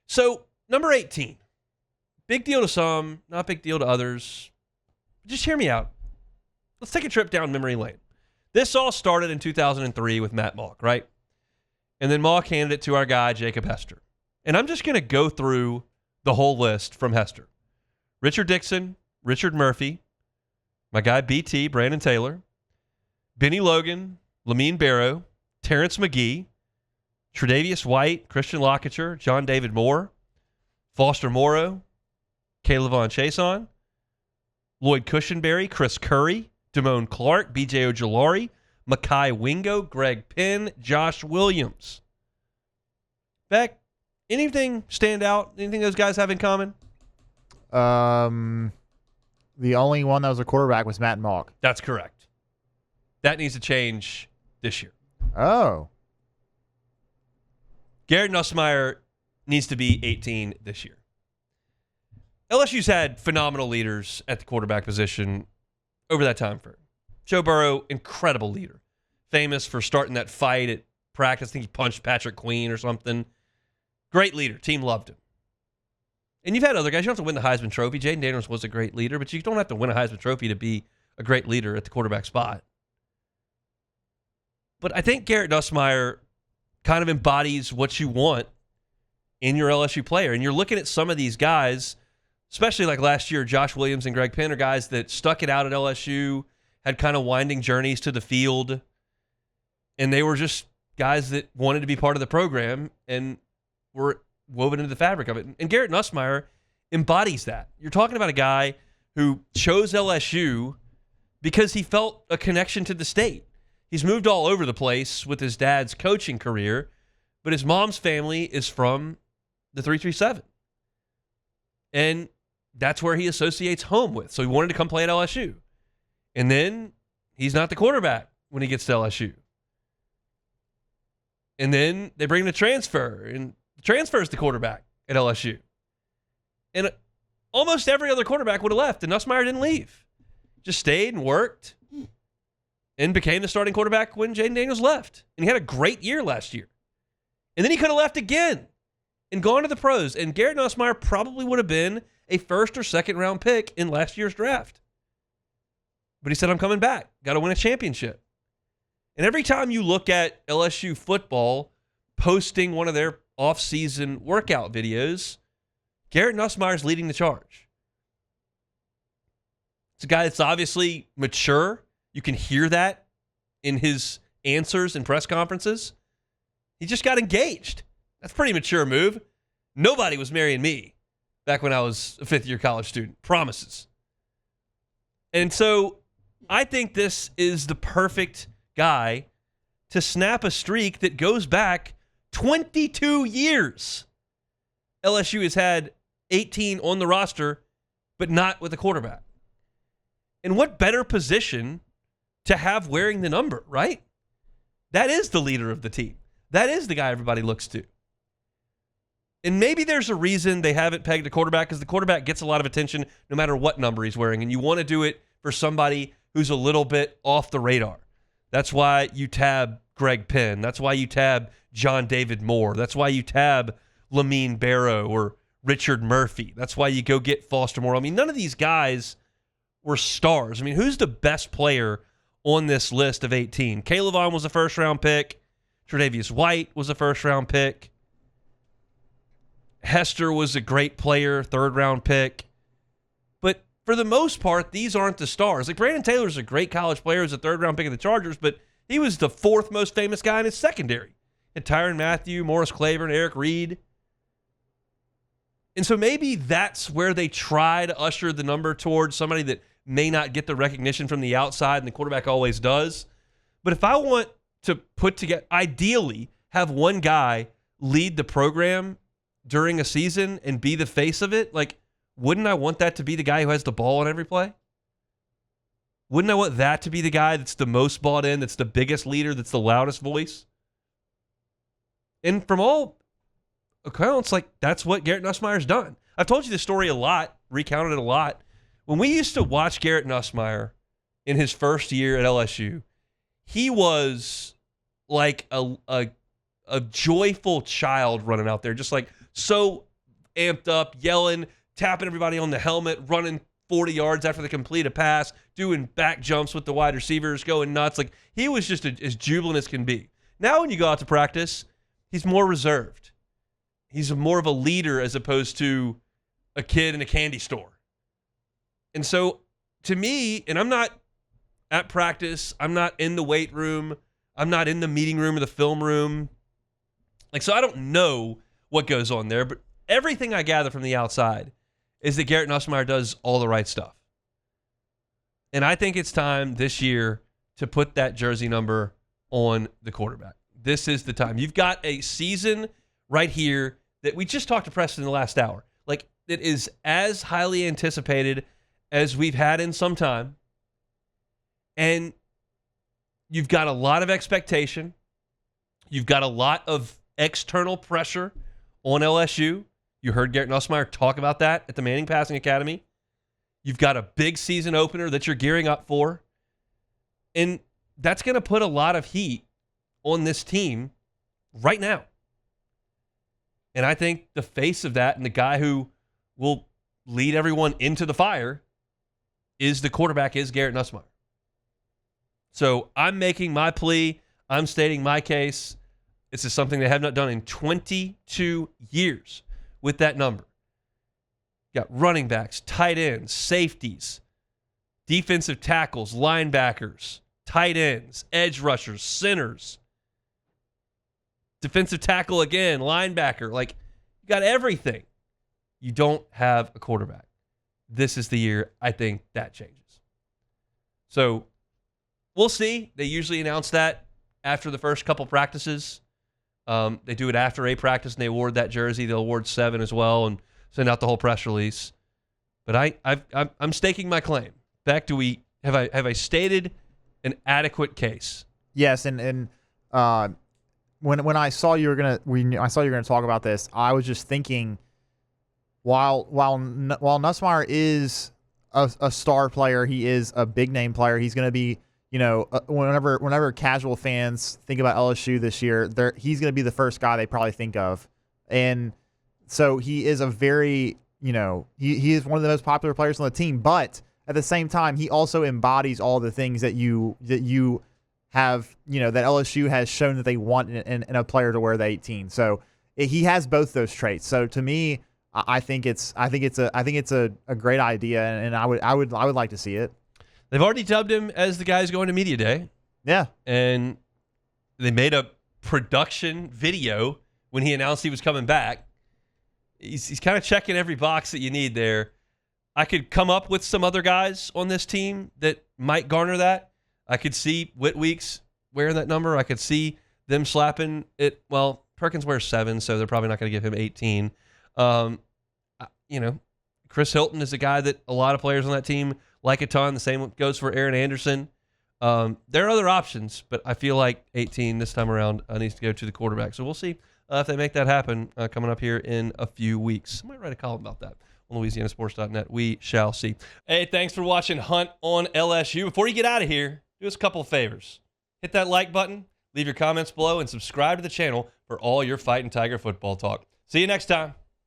So, number 18. Big deal to some, not big deal to others. Just hear me out. Let's take a trip down memory lane. This all started in 2003 with Matt Mauck, right? And then Mauck handed it to our guy, Jacob Hester. And I'm just going to go through the whole list from Hester. Richard Dixon, Richard Murphy, my guy BT, Brandon Taylor, Benny Logan, Lamine Barrow, Terrence McGee, Tre'Davious White, Christian Lockacher, John David Moore, Foster Moreau, Caleb Von Chason, Lloyd Cushenberry, Chris Curry, Damone Clark, B.J. Ojolari, Makai Wingo, Greg Penn, Josh Williams. Beck, anything stand out? Anything those guys have in common? The only one that was a quarterback was Matt Mauck. That's correct. That needs to change this year. Oh. Garrett Nussmeier needs to be 18 this year. LSU's had phenomenal leaders at the quarterback position over that time frame. Joe Burrow, incredible leader. Famous for starting that fight at practice. I think he punched Patrick Queen or something. Great leader. Team loved him. And you've had other guys. You don't have to win the Heisman Trophy. Jaden Daniels was a great leader, but you don't have to win a Heisman Trophy to be a great leader at the quarterback spot. But I think Garrett Nussmeier kind of embodies what you want in your LSU player. And you're looking at some of these guys, especially like last year, Josh Williams and Greg Penn are guys that stuck it out at LSU, had kind of winding journeys to the field, and they were just guys that wanted to be part of the program and were woven into the fabric of it. And Garrett Nussmeier embodies that. You're talking about a guy who chose LSU because he felt a connection to the state. He's moved all over the place with his dad's coaching career, but his mom's family is from the 337. And that's where he associates home with. So he wanted to come play at LSU. And then he's not the quarterback when he gets to LSU. And then they bring him to transfer, and the transfer is the quarterback at LSU. And almost every other quarterback would have left, and Nussmeier didn't leave. Just stayed and worked and became the starting quarterback when Jaden Daniels left. And he had a great year last year. And then he could have left again and gone to the pros. And Garrett Nussmeier probably would have been a first or second round pick in last year's draft. But he said, I'm coming back. Got to win a championship. And every time you look at LSU football posting one of their off-season workout videos, Garrett Nussmeier's leading the charge. It's a guy that's obviously mature. You can hear that in his answers and press conferences. He just got engaged. That's a pretty mature move. Nobody was marrying me back when I was a fifth-year college student. Promises. And so I think this is the perfect guy to snap a streak that goes back 22 years. LSU has had 18 on the roster, but not with a quarterback. And what better position to have wearing the number, right? That is the leader of the team. That is the guy everybody looks to. And maybe there's a reason they haven't pegged a quarterback, because the quarterback gets a lot of attention no matter what number he's wearing, and you want to do it for somebody who's a little bit off the radar. That's why you tab Greg Penn. That's why you tab John David Moore. That's why you tab Lamine Barrow or Richard Murphy. That's why you go get Foster Moreau. I mean, none of these guys were stars. I mean, who's the best player on this list of 18? Caleb Vaughn was a first-round pick. Tre'Davious White was a first-round pick. Hester was a great player, third-round pick. But for the most part, these aren't the stars. Like, Brandon Taylor's a great college player, as a third-round pick of the Chargers, but he was the fourth most famous guy in his secondary. And Tyrann Mathieu, Morris Claiborne, Eric Reed. And so maybe that's where they try to usher the number towards somebody that may not get the recognition from the outside, and the quarterback always does. But if I want to put together, ideally, have one guy lead the program during a season and be the face of it, like, wouldn't I want that to be the guy who has the ball on every play? Wouldn't I want that to be the guy that's the most bought in, that's the biggest leader, that's the loudest voice? And from all accounts, like, that's what Garrett Nussmeier's done. I've told you this story a lot, recounted it a lot. When we used to watch Garrett Nussmeier in his first year at LSU, he was like a joyful child running out there, just like so amped up, yelling, tapping everybody on the helmet, running 40 yards after they complete a pass, doing back jumps with the wide receivers, going nuts. Like, he was just as jubilant as can be. Now when you go out to practice, he's more reserved. He's more of a leader as opposed to a kid in a candy store. And so, to me, and I'm not at practice, I'm not in the weight room, I'm not in the meeting room or the film room. Like, so I don't know what goes on there, but everything I gather from the outside is that Garrett Nussmeier does all the right stuff. And I think it's time this year to put that jersey number on the quarterback. This is the time. You've got a season right here that we just talked to Preston in the last hour. Like, it is as highly anticipated as we've had in some time. And you've got a lot of expectation. You've got a lot of external pressure on LSU. You heard Garrett Nussmeier talk about that at the Manning Passing Academy. You've got a big season opener that you're gearing up for. And that's going to put a lot of heat on this team right now. And I think the face of that and the guy who will lead everyone into the fire is the quarterback, is Garrett Nussmeier. So I'm making my plea. I'm stating my case. This is something they have not done in 22 years with that number. You got running backs, tight ends, safeties, defensive tackles, linebackers, tight ends, edge rushers, centers, defensive tackle again, linebacker. Like, you got everything. You don't have a quarterback. This is the year I think that changes. So we'll see. They usually announce that after the first couple practices. They do it after a practice, and they award that jersey. They'll award 7 as well and send out the whole press release. But I'm staking my claim. Beck, have I stated an adequate case? Yes, and when I saw you were gonna talk about this, I was just thinking, while Nussmeier is a star player, he is a big name player. He's going to be, whenever casual fans think about LSU this year, he's going to be the first guy they probably think of, and so he is a very, he is one of the most popular players on the team. But at the same time, he also embodies all the things that you have, that LSU has shown that they want in a player to wear the 18. So he has both those traits. So to me, I think it's a great idea, and I would like to see it. They've already dubbed him as the guy who's going to media day. Yeah, and they made a production video when he announced he was coming back. He's kind of checking every box that you need there. I could come up with some other guys on this team that might garner that. I could see Whitweeks wearing that number. I could see them slapping it. Well, Perkins wears 7, so they're probably not going to give him 18. Chris Hilton is a guy that a lot of players on that team like a ton. The same goes for Aaron Anderson. There are other options, but I feel like 18 this time around needs to go to the quarterback. So we'll see if they make that happen coming up here in a few weeks. I might write a column about that on LouisianaSports.net. We shall see. Hey, thanks for watching Hunt on LSU. Before you get out of here, do us a couple of favors. Hit that like button, leave your comments below, and subscribe to the channel for all your Fighting Tiger football talk. See you next time.